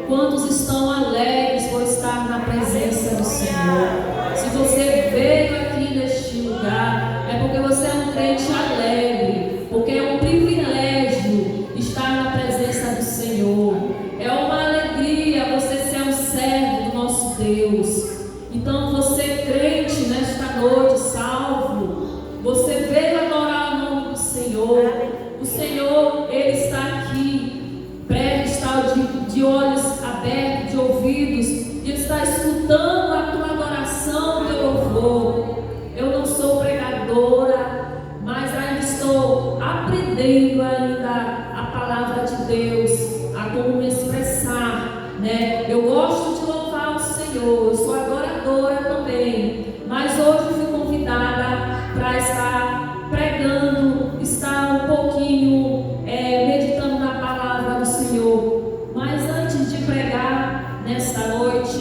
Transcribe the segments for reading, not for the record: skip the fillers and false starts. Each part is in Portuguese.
Quantos estão alegres por estar na presença do Senhor? Se você veio aqui neste lugar, é porque você é um crente alegre, porque é um privilégio estar na presença do Senhor. É uma alegria você ser um servo do nosso Deus. Então você, crente, nesta noite, salvo, você veio adorar o nome do Senhor. O Senhor, Ele está aqui, está de olhos abertos, de ouvidos, e Ele está escutando a tua adoração, o teu louvor. Eu não sou pregadora, mas ainda estou aprendendo ainda a palavra de Deus, a como me expressar, né? Eu gosto de louvar o Senhor, eu sou adoradora também, mas hoje fui convidada para estar pregando, estar um pouquinho meditando na palavra do Senhor. Mas antes de pregar nesta noite,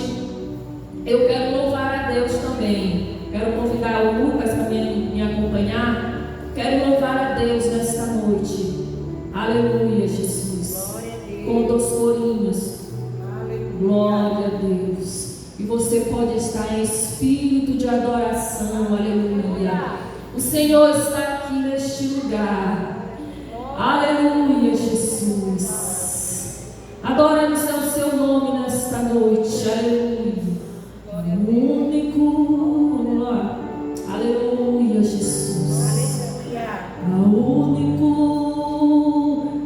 eu quero louvar a Deus também. Quero convidar o Lucas para me acompanhar. Quero louvar a Deus nesta noite. Aleluia, Jesus. Com 2 corinhos. Glória a Deus. E você pode estar em espírito de adoração. Aleluia. O Senhor está aqui neste lugar. Aleluia, Jesus. Adoramos ao seu nome nesta noite. Aleluia. Único. Aleluia, Jesus. Único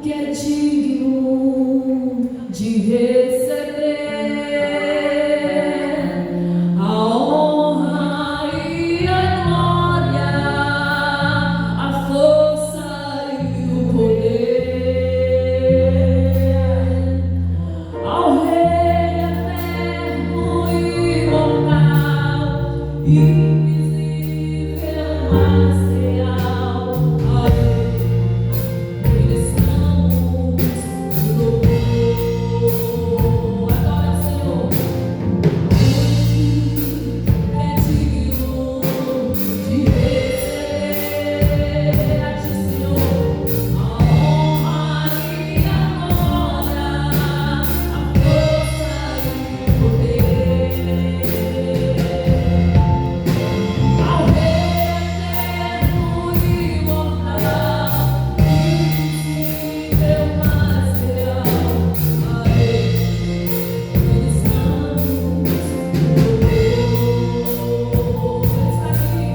que é digno de receber a honra e a glória, a força e o poder, ao Rei eterno e imortal, invisível, mas real. A Ele estamos no louvor. Adora o Senhor. É digno de receber a Ti, Senhor, a honra e a glória, a força e o poder, ao Rei eterno e imortal, invisível, mas real. A Ele estamos no louvor. Está aqui.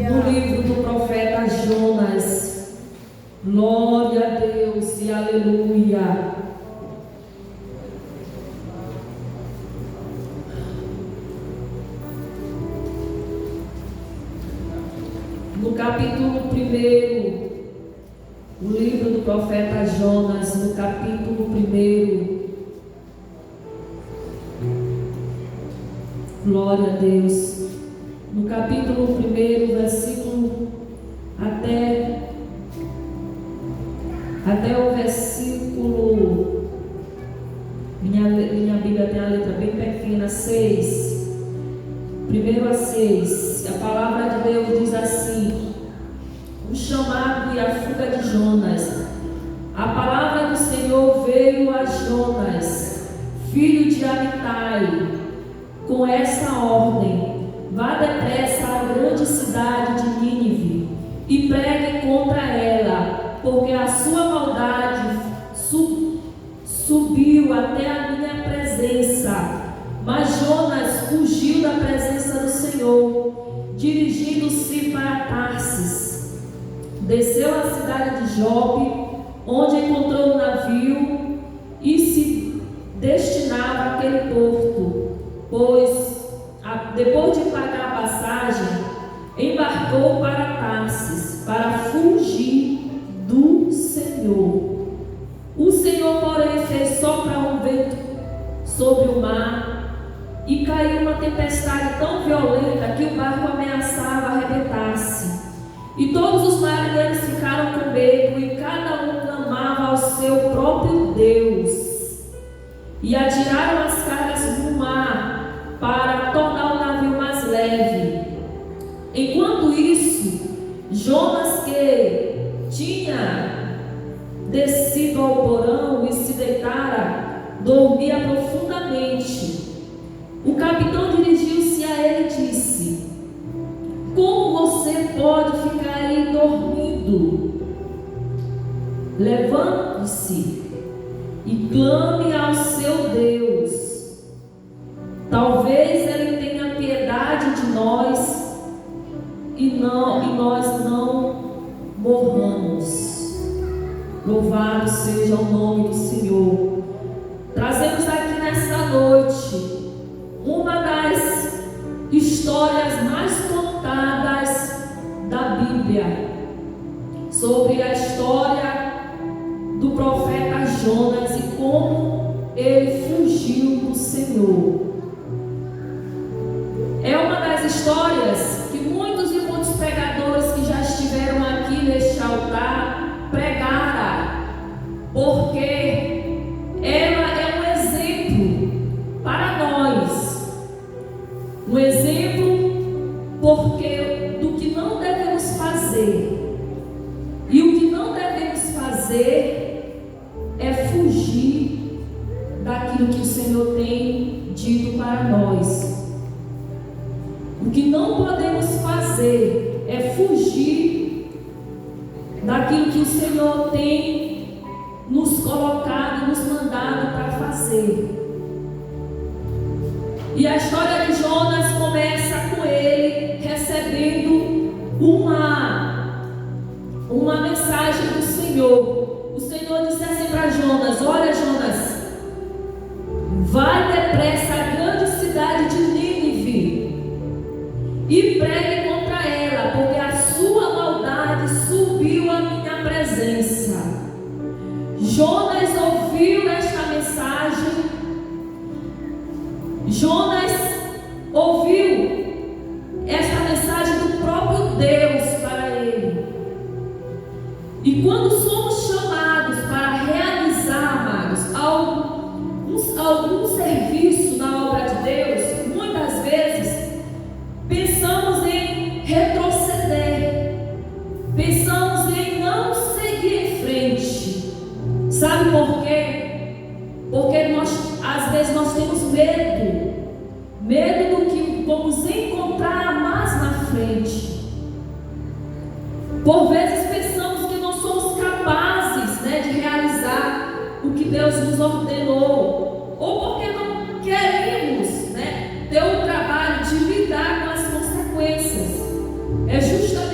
no livro do profeta Jonas. Glória a Deus e aleluia. No capítulo 1, o livro do profeta Jonas, no capítulo 1. Glória a Deus. No capítulo 1, versículo até o versículo, minha Bíblia tem a letra bem pequena, 6. 1 a 6, a palavra de Deus diz assim: o chamado e a fuga de Jonas. A palavra do Senhor veio a Jonas, filho de Amitai, com esta ordem: vá depressa à grande cidade de Nínive e pregue contra ela, porque a sua maldade subiu até a minha presença. Mas Jonas fugiu da presença do Senhor, dirigindo-se para Tarsis. Desceu à cidade de Jope, onde encontrou um navio e se destinava àquele porto, pois, depois de pagar a passagem, embarcou para Tarsis, para fugir do Senhor. O Senhor, porém, fez soprar um vento sobre o mar, e caiu uma tempestade tão violenta que o barco ameaçava arrebentar-se. E todos os marinheiros ficaram com medo, e cada um clamava ao seu próprio Deus. E atiraram as cargas no mar para tornar o navio mais leve. Enquanto isso, Jonas, que tinha descido ao porão e se deitara, dormia profundamente. O capitão dirigiu-se a ele e disse: como você pode ficar aí dormindo? Levante-se e clame ao seu Deus. Talvez ele tenha piedade de nós e nós não morramos. Louvado seja o nome do Senhor. Trazemos aqui nesta noite uma das histórias mais contadas da Bíblia, sobre a história do profeta Jonas e como ele fugiu do Senhor. É uma das histórias que muitos e muitos pregadores que já estiveram aqui neste altar pregaram, porque ela é um exemplo para nós. Um exemplo do que não devemos fazer. E o que não devemos fazer é fugir daquilo que o Senhor tem dito para nós. O que não podemos fazer é fugir daquilo que o Senhor tem nos colocado, nos mandado para fazer. E a história de Jonas começa com ele recebendo uma mensagem do Senhor. O Senhor disse assim para Jonas: olha, Jonas, vai depressa à grande cidade de Nínive e pregue contra ela, porque a sua maldade subiu à minha presença. Jonas ouviu esta mensagem. Jonas ouviu esta mensagem do próprio Deus para ele. E quando somos chamados para realizar, amados, algum serviço na obra de Deus, muitas vezes pensamos em retroceder, pensamos em não seguir em frente. Sabe por quê? Porque às vezes nós temos medo do que vamos encontrar mais na frente. Por vezes pensamos que não somos capazes, de realizar o que Deus nos ordenou, ou porque não queremos, ter o trabalho de lidar com as consequências. É justamente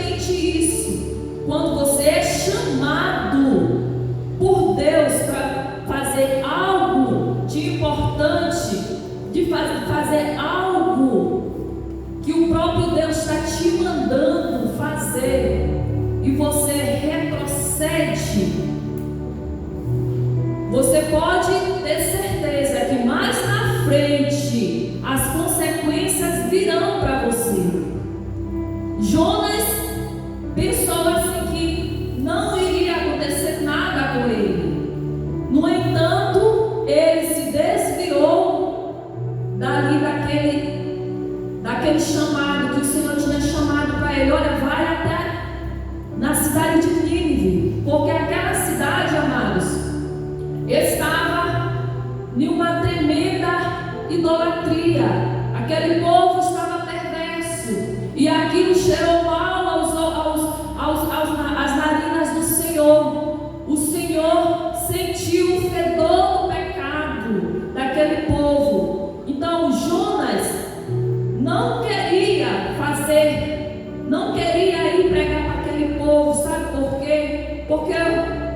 povo. Sabe por quê? Porque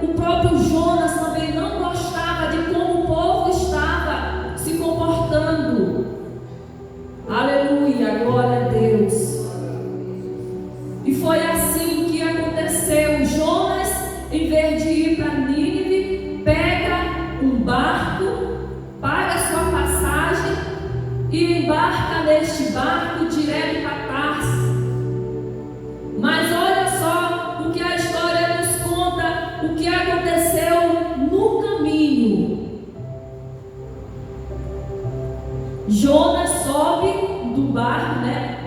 o próprio Jonas também não gostava de como o povo estava se comportando. Aleluia, glória a Deus. E foi assim que aconteceu. Jonas, em vez de ir para Nínive, pega um barco, paga sua passagem e embarca neste barco direto para Tarsis. Mas olha só o que a história nos conta, o que aconteceu no caminho. Jonas sobe do barco, né?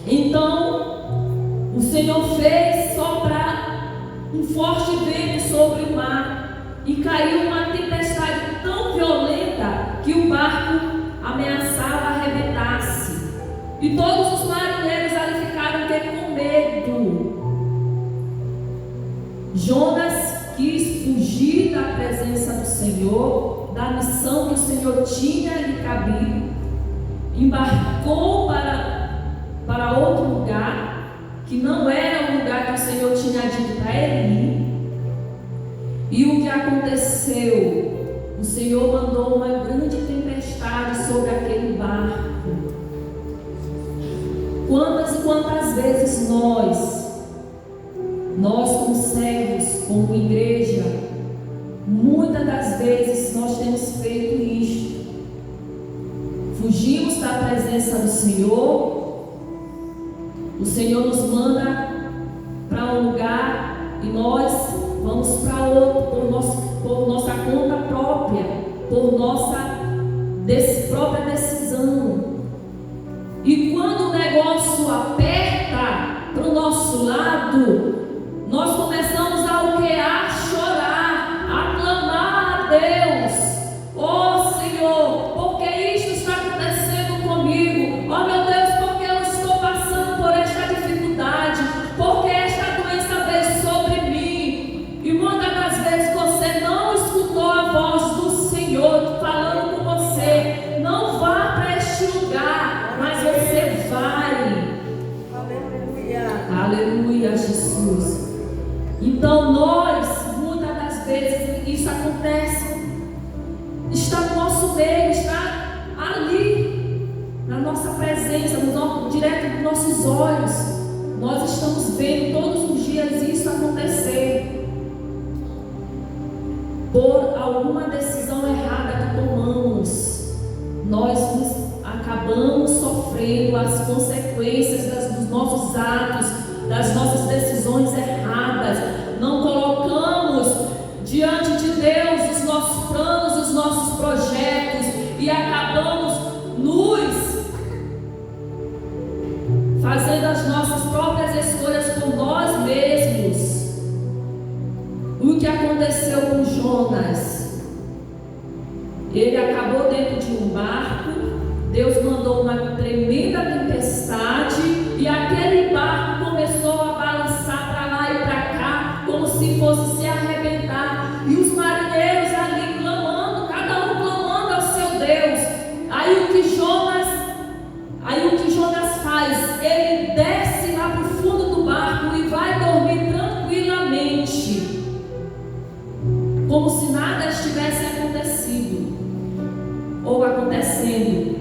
Então o Senhor fez soprar um forte vento sobre o mar e caiu uma tempestade tão violenta que o barco ameaçava arrebentar-se. E todos os marinheiros ali ficaram com medo. Jonas quis fugir da presença do Senhor, da missão que o Senhor tinha lhe cabido, embarcou para outro lugar, que não era o lugar que o Senhor tinha dito para ele ir. E o que aconteceu? O Senhor mandou uma grande tempestade sobre aquele barco. Quantas e quantas vezes nós como servos, como igreja, muitas das vezes nós temos feito isto. Fugimos da presença do Senhor, o Senhor nos manda para um lugar e nós vamos para outro, por nossa conta própria, por nossa própria decisão. E quando o negócio aperta para o nosso lado, nós começamos a chorar, a clamar a Deus. Oh Senhor, por que isso está acontecendo comigo? Oh meu Deus, por que eu estou passando por esta dificuldade? Por que esta doença veio sobre mim? E muitas das vezes você não escutou a voz do Senhor falando com você. Não vá para este lugar, mas você vai. Aleluia. Aleluia, Jesus. Então nós, muitas das vezes, isso acontece, está no nosso meio, está ali, na nossa presença, direto dos nossos olhos. Nós estamos vendo todos os dias isso acontecer, por alguma decisão errada que tomamos. Nós acabamos sofrendo as consequências dos nossos atos, das nossas decisões erradas. Não colocamos diante de Deus os nossos planos, os nossos projetos, e acabamos nos fazendo as nossas próprias escolhas por nós mesmos. O que aconteceu com Jonas? Ele acabou dentro de um barco. Deus mandou uma tremenda tempestade e aquele barco começou a balançar para lá e para cá, como se fosse se arrebentar. E os marinheiros ali clamando, cada um clamando ao seu Deus. Aí o que Jonas faz? Ele desce lá para o fundo do barco e vai dormir tranquilamente, como se nada estivesse acontecido ou acontecendo.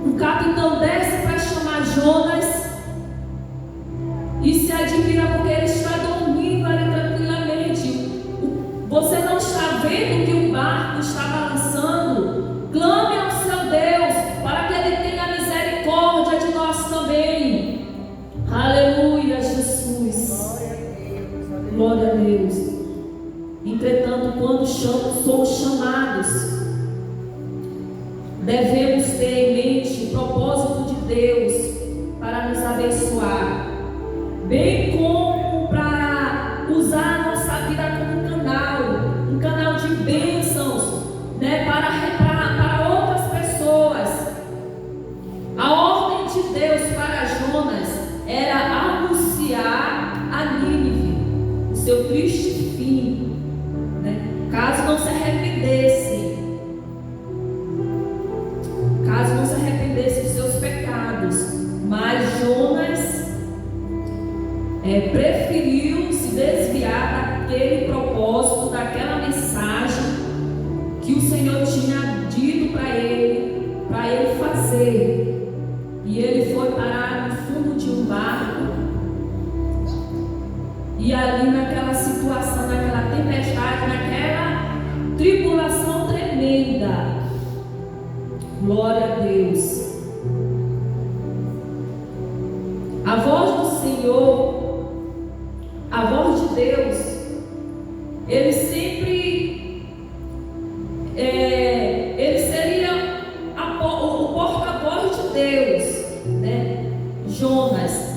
O capitão desce para chamar Jonas e se admira porque ele está dormindo ali tranquilamente. Você não está vendo que o barco está balançando? Clame ao seu Deus para que Ele tenha misericórdia de nós também. Aleluia, Jesus. Glória a Deus. Entretanto, quando somos chamados, devemos ter em mente o propósito de Deus para nos abençoar, bem como para usar a nossa vida como um canal de bênçãos, né, para outras pessoas. A ordem de Deus para Jonas era anunciar a Nínive o seu triste fim, né, caso não se arrependessem. Caso não se arrependesse dos seus pecados. Mas Jonas preferiu se desviar daquele propósito, daquela mensagem que o Senhor tinha dito para ele fazer. E ele foi parar no fundo de um barco. E ali naquela situação, naquela tempestade, naquela tribulação tremenda, glória a Deus, a voz do Senhor, a voz de Deus, ele sempre, ele seria o porta-voz de Deus, né? Jonas,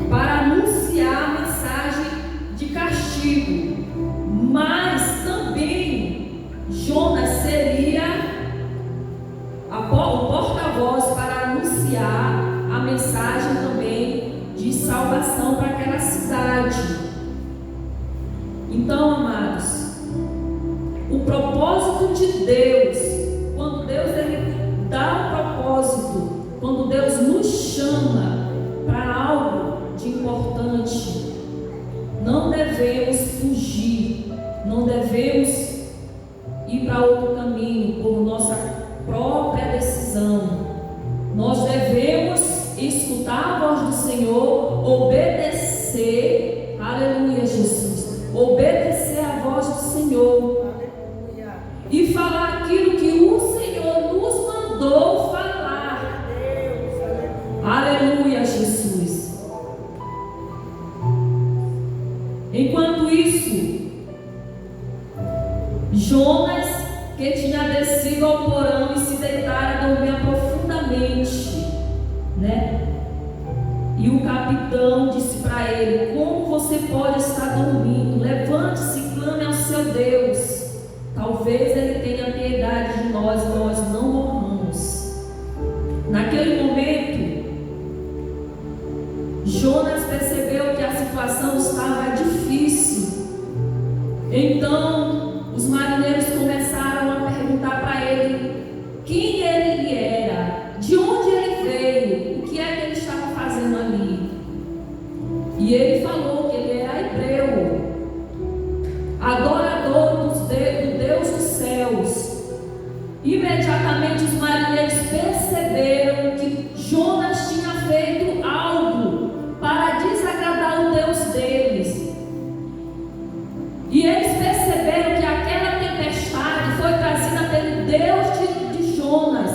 para anunciar a mensagem de castigo, mas também Jonas seria o porta-voz para anunciar a mensagem também de salvação para aquela cidade. Então, amados, o propósito de Deus, quando Deus ele dá um propósito, quando Deus nos chama para algo de importante, não devemos fugir, não devemos ir para outro caminho por nossa própria decisão. Nós devemos escutar a voz do Senhor, obedecer, aleluia, Jesus, obedecer a voz do Senhor, aleluia, e falar aquilo que o Senhor nos mandou falar, aleluia, Jesus. Enquanto isso, Jonas, que tinha descido ao porão e se deitara, dormia profundamente, né? E o capitão disse para ele: como você pode estar dormindo? Levante-se e clame ao seu Deus. Talvez ele tenha piedade de nós e nós não morramos. Naquele momento, Jonas percebeu que a situação estava difícil. Então, os marinheiros começaram a perguntar para ele quem ele era, de onde ele veio, o que é que ele estava fazendo ali. E ele falou que ele era hebreu, adorador do Deus dos céus. Imediatamente os marinheiros perceberam que Jonas tinha feito algo para desagradar o Deus deles. E eles perceberam que aquela tempestade foi trazida pelo Deus de Jonas.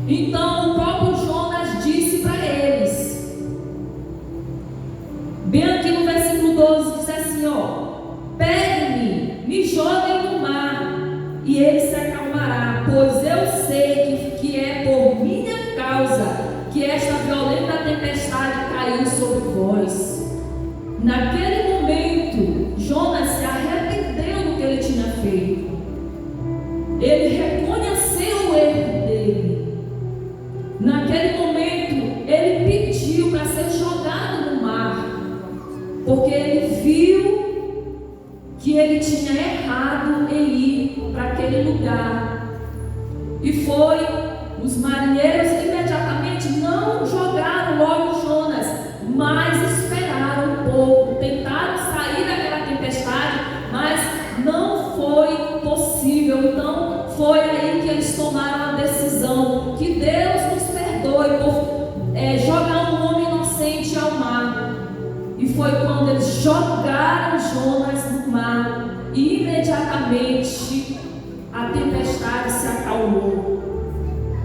Então o próprio Jonas disse para eles, bem aqui no versículo 12, diz assim, peguem-me, me joguem no mar, e ele se acalmará, pois eu sei que é por minha causa que esta violenta tempestade caiu sobre vós. Naquele momento, Jonas se arrependeu do que ele tinha feito. Ele reconheceu o erro dele. Naquele momento, ele pediu para ser jogado no mar, porque ele viu que ele tinha errado em ir para aquele lugar. E os marinheiros imediatamente não jogaram logo Jonas, mas esperaram um pouco, tentaram sair daquela tempestade, mas não foi possível. Então foi aí que eles tomaram a decisão, que Deus nos perdoe por jogar um homem inocente ao mar. E foi quando eles jogaram Jonas no mar, e imediatamente a tempestade se acalmou.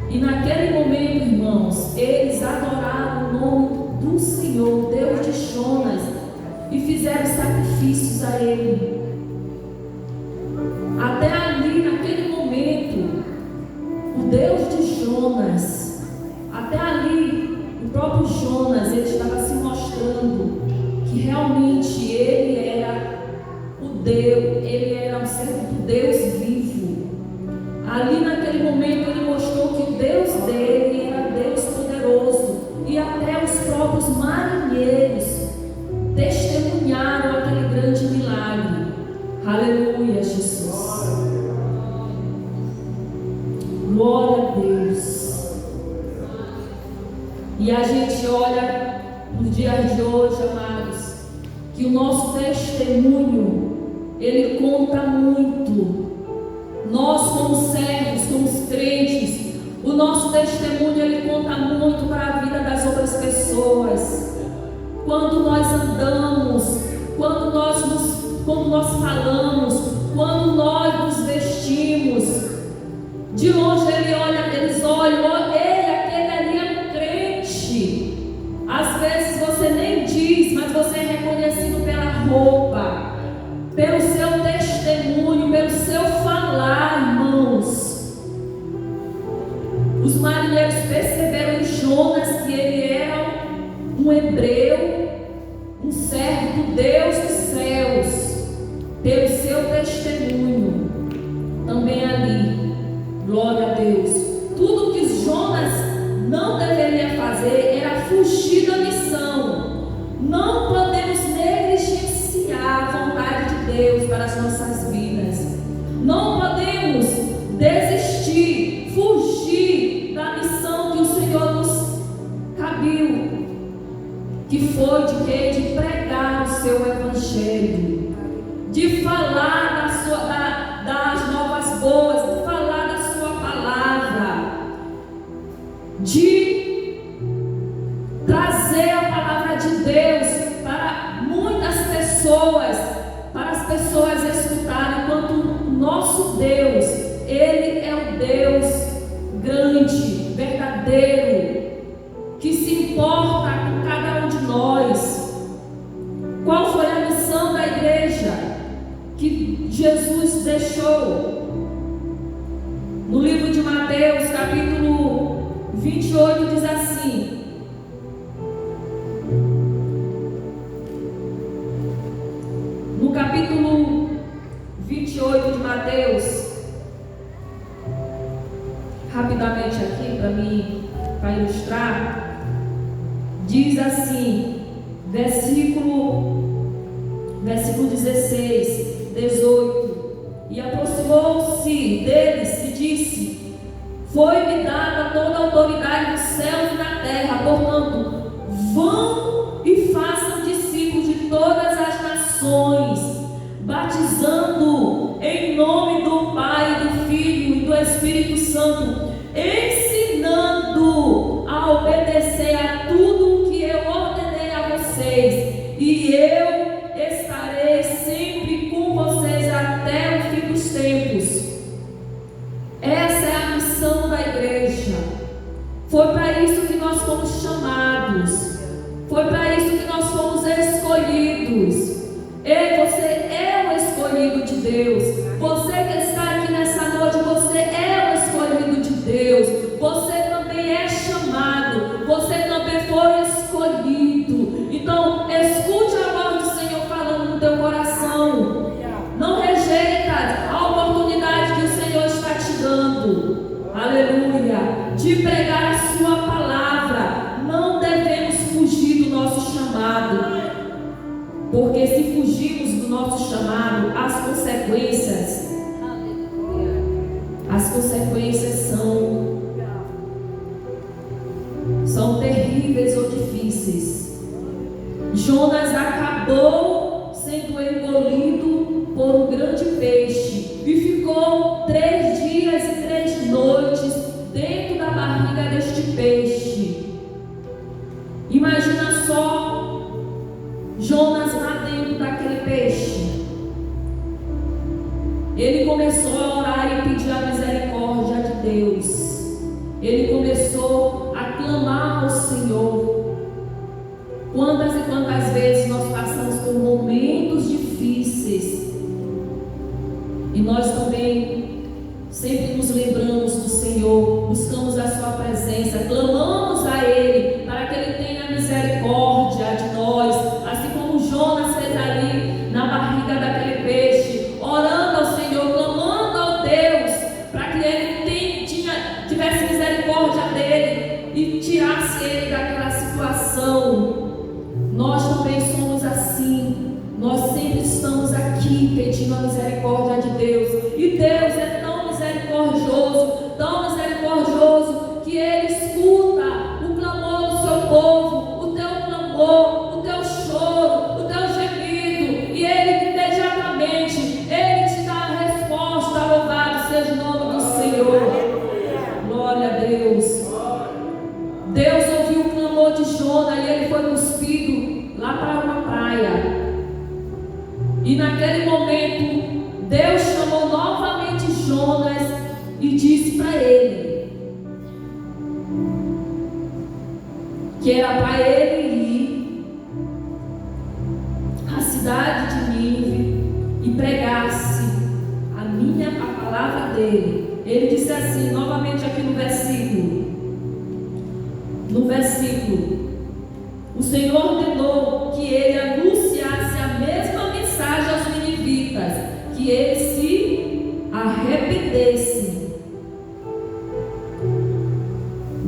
E naquele momento, irmãos, eles adoraram o nome do Senhor, Deus de Jonas, e fizeram sacrifícios a Ele. Até ali, naquele momento, o Deus de Jonas, até ali, o próprio Jonas, ele estava se mostrando que realmente ele era o Deus, ele era um servo do Deus vivo. Ali naquele momento ele mostrou que Deus dele era Deus poderoso, e até os próprios marinheiros testemunharam aquele grande milagre. Aleluia, Jesus. Glória a Deus. E a gente olha nos dias de hoje, amados, que o nosso testemunho, ele conta muito. Nós, como servos, como crentes, o nosso testemunho, ele conta muito para a vida das outras pessoas. Quando nós andamos, quando nós falamos, quando nós nos vestimos, de longe eles olham, ei, aquele ali é um crente. Às vezes você nem diz, mas você é reconhecido pela roupa, pelo seu testemunho, pelo seu falar, irmãos. Os marinheiros perceberam em Jonas que ele era um hebreu, um servo do Deus dos céus, pelo seu testemunho. Também ali, glória a Deus. Tudo que Jonas não deveria fazer era fugir da missão. Não podemos negligenciar a vontade de Deus para as nossas vidas. Não podemos desistir, fugir da missão que o Senhor nos cabiu, que foi de quê? De pregar o seu evangelho, de falar das novas boas, de falar da sua palavra, de trazer a palavra de Deus para muitas pessoas, para as pessoas escutarem, enquanto o nosso Deus, Ele é o Deus grande, verdadeiro, que se importa com cada um de nós. Qual foi a missão da igreja que Jesus deixou? No livro de Mateus, capítulo 28, diz assim: no capítulo 28 de Mateus, rapidamente aqui para ilustrar, diz assim, versículo 16, 18: e aproximou-se deles e disse: foi-me dada toda a autoridade dos céus e da terra, portanto, vão e façam discípulos de todas as nações, batizando em nome do Pai, do Filho e do Espírito Santo, ensinando a obedecer a tudo o que eu ordenei a vocês, e eu estarei sempre com vocês até o fim dos tempos. Essa é a missão da igreja. Foi para isso que nós fomos chamados, foi para isso que nós fomos escolhidos. E você é o escolhido de Deus. Você que está aqui nessa noite, você é o escolhido de Deus. Você também é chamado, você também foi escolhido. Então, escute a voz do Senhor falando no teu coração. Não rejeita a oportunidade que o Senhor está te dando. Aleluia. De pregar a sua palavra. Não devemos fugir do nosso chamado. Porque se fugirmos do nosso chamado, as consequências são terríveis ou difíceis. Jonas acabou sendo engolido por um grande peixe e ficou 3 dias e 3 noites dentro da barriga deste peixe. Imagina só Jonas lá dentro daquele peixe. Ele começou a orar e pedir a misericórdia de Deus. Ele começou a clamar ao Senhor. Quantas e quantas vezes nós passamos por momentos difíceis e nós também sempre nos lembramos do Senhor, buscamos a sua presença, clamamos a Ele para que Ele tenha misericórdia de nós, assim como Jonas fez ali na barriga daquele peixe, orando ao Senhor, clamando ao Deus para que Ele tivesse misericórdia dele e tirasse ele daquela situação. Nós também somos assim. Nós sempre estamos aqui pedindo a misericórdia de Deus. E Deus é tão misericordioso que Ele escuta o clamor do seu tomou de Jonas e ele foi cuspido lá para uma praia. E naquele momento, Deus chamou novamente Jonas e disse para ele que era para ele ir à cidade de Nínive e pregasse a palavra dele. Ele disse assim, novamente aqui no versículo, o Senhor ordenou que ele anunciasse a mesma mensagem aos ninivitas, que eles se arrependessem.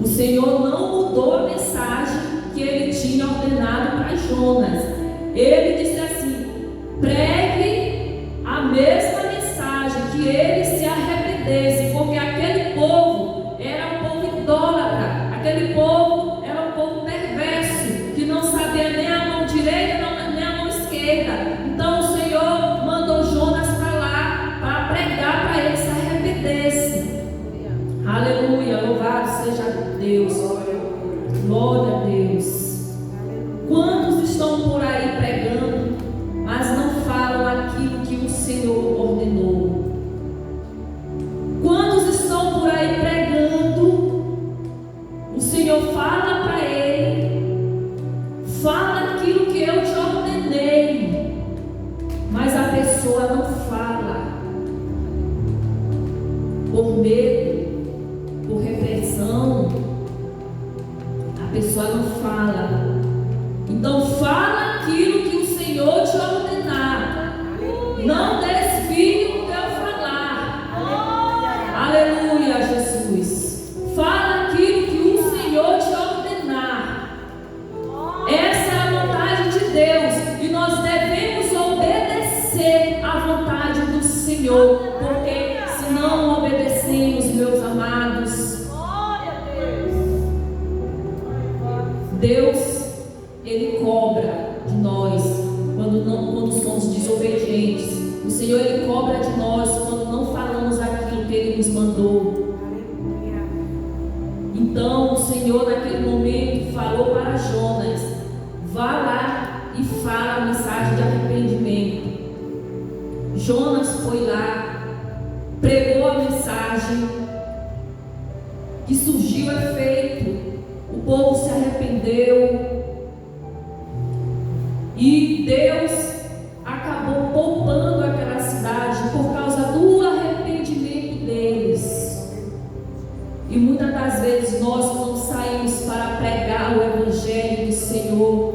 O Senhor não mudou a mensagem que ele tinha ordenado para Jonas. Ele disse assim: pregue a mesma mensagem, que eles se arrependessem, porque aquele povo era um povo idólatra, aquele povo era um povo perverso, que não sabia nem a mão direita nem a mão esquerda. Então o Senhor mandou Jonas para lá para pregar para eles se arrependessem. Aleluia, louvado seja Deus, glória a Deus. Quantos estão por aí pregando, mas não falam aquilo que o Senhor ordenou? Quantos estão por aí pregando, o Senhor fala para ele, fala aquilo que eu te ordenei, mas a pessoa não fala, por medo, por repressão, a pessoa não fala. Então fala aquilo que o Senhor te ordenar, não desvie o teu falar. Aleluia, Jesus. Fala aquilo que o Senhor te ordenar. Essa é a vontade de Deus, e nós devemos obedecer à vontade do Senhor, porque se não obedecemos, meus amados, Deus, Ele cobra de nós quando somos desobedientes. O Senhor, Ele cobra de nós quando não falamos aquilo que Ele nos mandou. Então o Senhor naquele momento falou para Jonas: vá lá e fala a mensagem de arrependimento. Jonas foi lá, pregou a mensagem, que surgiu efeito. O povo se arrependeu e Deus acabou poupando aquela cidade por causa do arrependimento deles. E muitas das vezes nós não saímos para pregar o Evangelho do Senhor,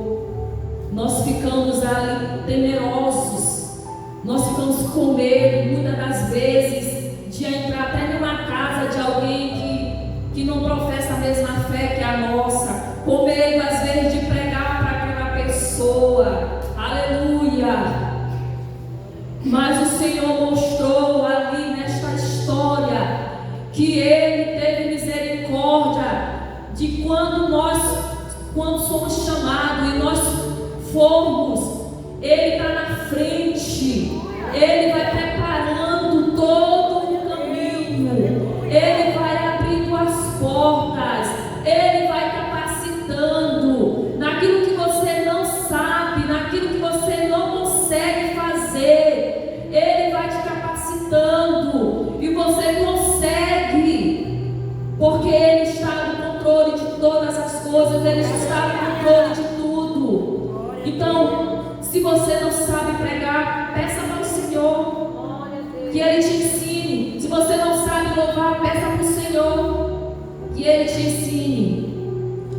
nós ficamos ali temerosos, nós ficamos com medo muitas das vezes de entrar até numa casa de alguém que não professa a mesma fé que a nossa, com medo às vezes de pregar para aquela pessoa. Aleluia. Mas o Senhor mostrou ali nesta história que Ele teve misericórdia de quando somos chamados e nós formos, Ele está na frente, Ele vai preparando todo o caminho, Ele vai abrindo as portas, Ele vai capacitando naquilo que você não sabe, naquilo que você não consegue fazer. Ele vai te capacitando e você consegue, porque Ele está no controle de todas as coisas, Ele está no controle de tudo. Então, se você não sabe pregar, peça para o Senhor que Ele te ensine. Se você não sabe louvar, peça para o Senhor que Ele te ensine.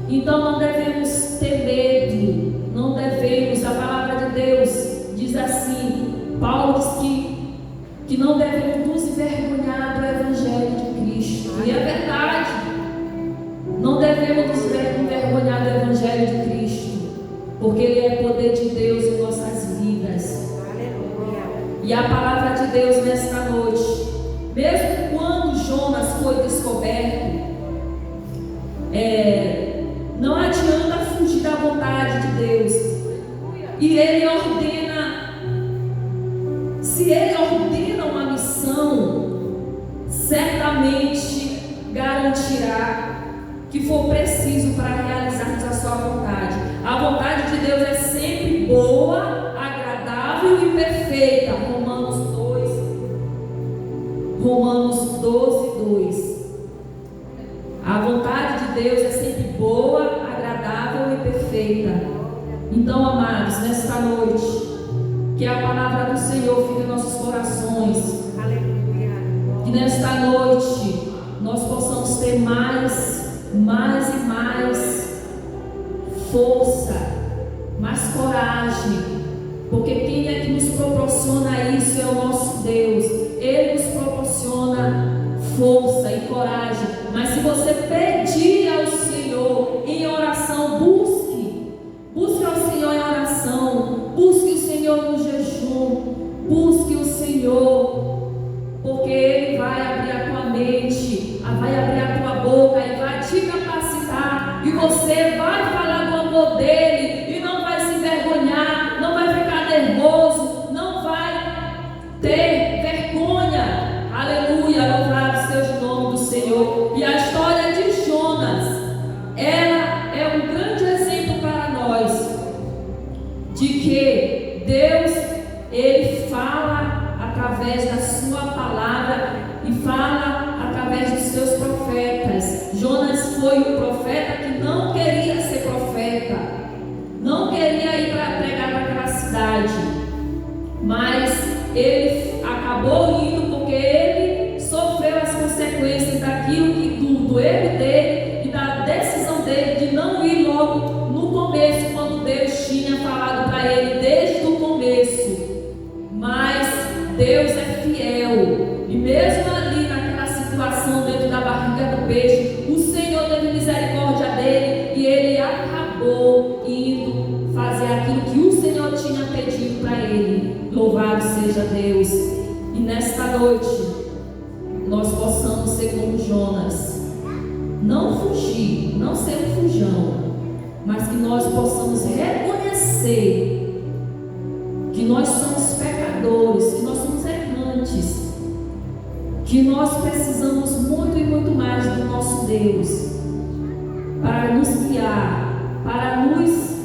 Então não devemos ter medo, não devemos. A palavra de Deus diz assim, Paulo diz que não devemos nos envergonhar do Evangelho de Cristo. E é verdade, não devemos nos envergonhar do Evangelho de Cristo, porque Ele é poder de Deus em nossas vidas. E a palavra de Deus nesta noite, mesmo quando Jonas foi descoberto, não adianta fugir da vontade de Deus. E Ele ordena, se Ele ordena uma missão, certamente garantirá que for preciso para realizarmos a sua perfeita. Romanos 12:2. A vontade de Deus é sempre boa, agradável e perfeita. Então, amados, nesta noite, que a palavra do Senhor fique em nossos corações. Aleluia. Que nesta noite nós possamos ter mais e mais força, mais coragem, porque quem é que nos proporciona isso é o nosso Deus. Ele nos proporciona força e coragem. Mas se você pedir ao Senhor em oração, busque ao Senhor em oração, busque o Senhor no jejum, busque o Senhor, porque Ele vai abrir a tua mente, vai abrir a tua boca e vai te capacitar, e você vai falar do amor dEle e não vai se envergonhar, não vai ficar nervoso, não vai ter vergonha. Aleluia, louvado seja o nome do Senhor. E a história de Jonas, ela é um grande exemplo para nós de que Deus, Ele fala através da sua palavra e fala através dos seus profetas. Jonas foi um profeta que não queria ser profeta, não queria ir para pregar naquela cidade, mas ele acabou indo porque ele sofreu as consequências daquilo do erro dele e da decisão dele de não ir logo no começo, quando Deus tinha falado para ele desde o começo. Mas Deus é fiel, e mesmo ali naquela situação dentro da barriga do peixe, o Senhor teve misericórdia dele e ele acabou indo fazer aquilo que o Senhor tinha pedido para ele. Louvado seja Deus. E nesta noite nós possamos ser como Jonas, não fugir, não ser um fujão, mas que nós possamos reconhecer que nós somos pecadores, que nós somos errantes, que nós precisamos muito e muito mais do nosso Deus para nos guiar, para nos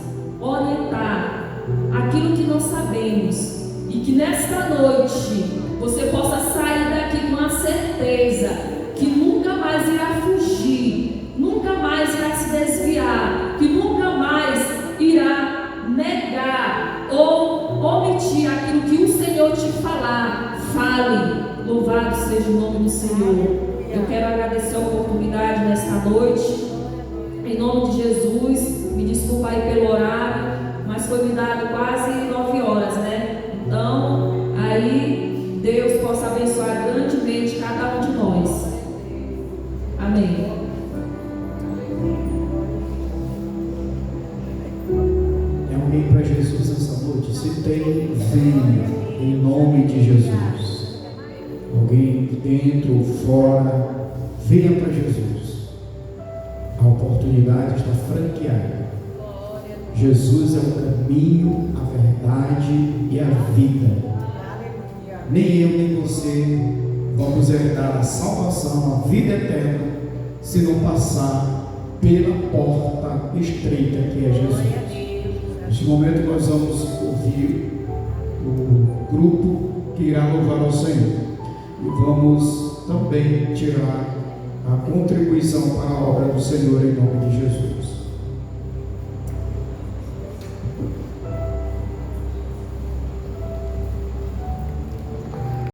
orientar aquilo que nós sabemos, e que nesta noite você possa sair daqui com a certeza que nunca mais irá fugir, nunca mais irá se desviar, que nunca mais irá negar ou omitir aquilo que o Senhor te falar. Fale. Louvado seja o nome do Senhor. Eu quero agradecer a oportunidade nesta noite, em nome de Jesus. Me desculpa aí pelo horário, mas foi me dado quase 9 horas, né? Então, aí Deus possa abençoar grandemente cada um de nós. Amém. É alguém para Jesus essa noite? Se tem, venha em nome de Jesus. Alguém dentro ou fora, venha para Jesus. A oportunidade está franqueada. Jesus é o caminho, a verdade e a vida. Nem eu nem você vamos herdar a salvação, a vida eterna, se não passar pela porta estreita que é Jesus. Neste momento nós vamos ouvir o grupo que irá louvar ao Senhor. E vamos também tirar a contribuição para a obra do Senhor em nome de Jesus.